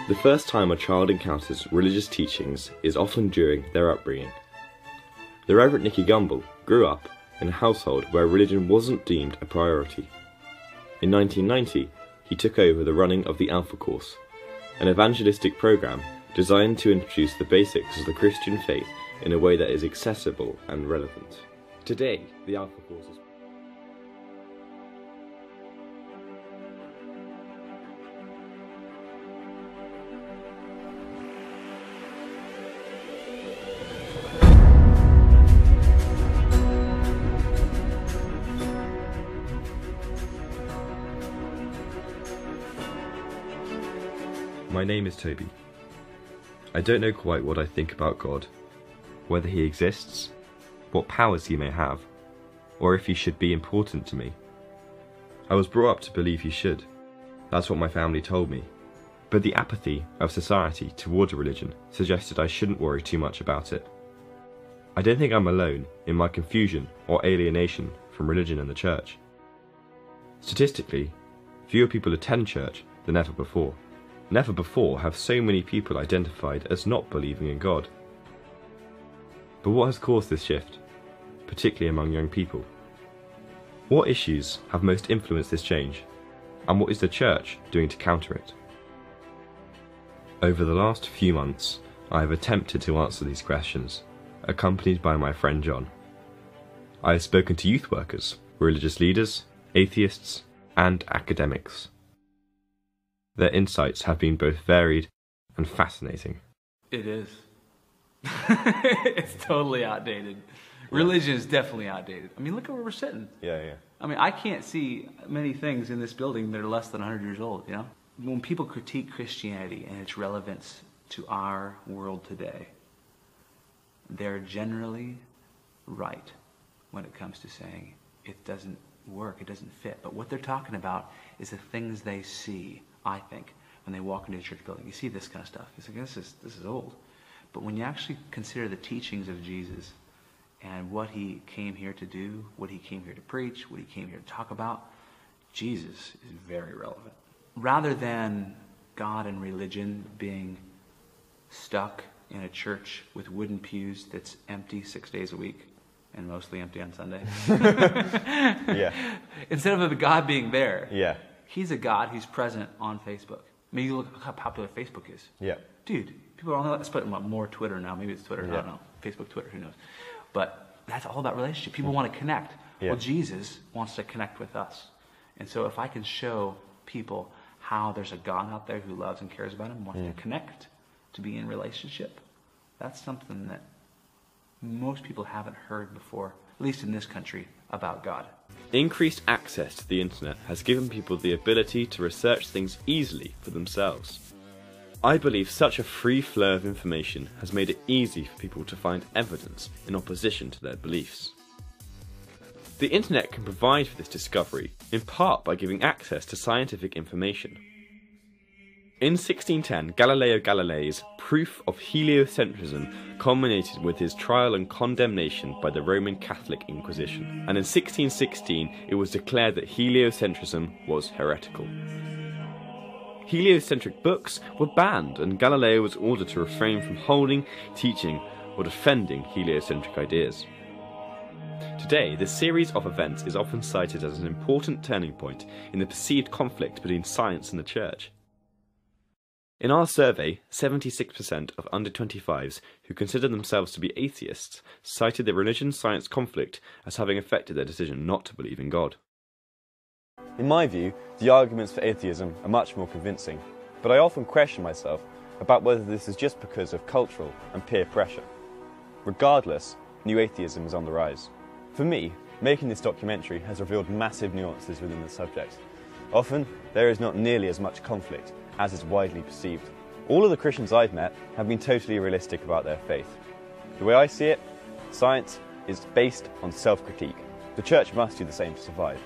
The first time a child encounters religious teachings is often during their upbringing. The Reverend Nicky Gumbel grew up in a household where religion wasn't deemed a priority. In 1990, he took over the running of the Alpha Course, an evangelistic program designed to introduce the basics of the Christian faith in a way that is accessible and relevant. Today, the Alpha Course is My name is Toby. I don't know quite what I think about God, whether he exists, what powers he may have, or if he should be important to me. I was brought up to believe he should. That's what my family told me. But the apathy of society towards religion suggested I shouldn't worry too much about it. I don't think I'm alone in my confusion or alienation from religion and the church. Statistically, fewer people attend church than ever before. Never before have so many people identified as not believing in God. But what has caused this shift, particularly among young people? What issues have most influenced this change, and what is the church doing to counter it? Over the last few months, I have attempted to answer these questions, accompanied by my friend John. I have spoken to youth workers, religious leaders, atheists, and academics. Their insights have been both varied and fascinating. It is. It's totally outdated. Religion is definitely outdated. I mean, look at where we're sitting. Yeah. I mean, I can't see many things in this building that are less than 100 years old, you know? When people critique Christianity and its relevance to our world today, they're generally right when it comes to saying it doesn't work, it doesn't fit. But what they're talking about is the things they see, I think, when they walk into a church building. You see this kind of stuff. It's like, this is old. But when you actually consider the teachings of Jesus and what he came here to do, what he came here to preach, what he came here to talk about, Jesus is very relevant. Rather than God and religion being stuck in a church with wooden pews that's empty 6 days a week, and mostly empty on Sunday. Yeah. Instead of a God being there, Yeah. he's a God who's present on Facebook. I mean, you look how popular Facebook is. Yeah. Dude, people are only putting more Twitter now. Maybe it's Twitter. Yeah. I don't know. Facebook, Twitter, who knows? But that's all about relationship. People want to connect. Yeah. Well, Jesus wants to connect with us. And so if I can show people how there's a God out there who loves and cares about them, wants to connect, to be in relationship, that's something that most people haven't heard before, at least in this country, about God. Increased access to the internet has given people the ability to research things easily for themselves. I believe such a free flow of information has made it easy for people to find evidence in opposition to their beliefs. The internet can provide for this discovery, in part by giving access to scientific information. In 1610, Galileo Galilei's proof of heliocentrism culminated with his trial and condemnation by the Roman Catholic Inquisition, and in 1616 it was declared that heliocentrism was heretical. Heliocentric books were banned, and Galileo was ordered to refrain from holding, teaching, or defending heliocentric ideas. Today, this series of events is often cited as an important turning point in the perceived conflict between science and the church. In our survey, 76% of under 25s who consider themselves to be atheists cited the religion-science conflict as having affected their decision not to believe in God. In my view, the arguments for atheism are much more convincing, but I often question myself about whether this is just because of cultural and peer pressure. Regardless, new atheism is on the rise. For me, making this documentary has revealed massive nuances within the subject. Often, there is not nearly as much conflict as is widely perceived. All of the Christians I've met have been totally realistic about their faith. The way I see it, science is based on self-critique. The church must do the same to survive.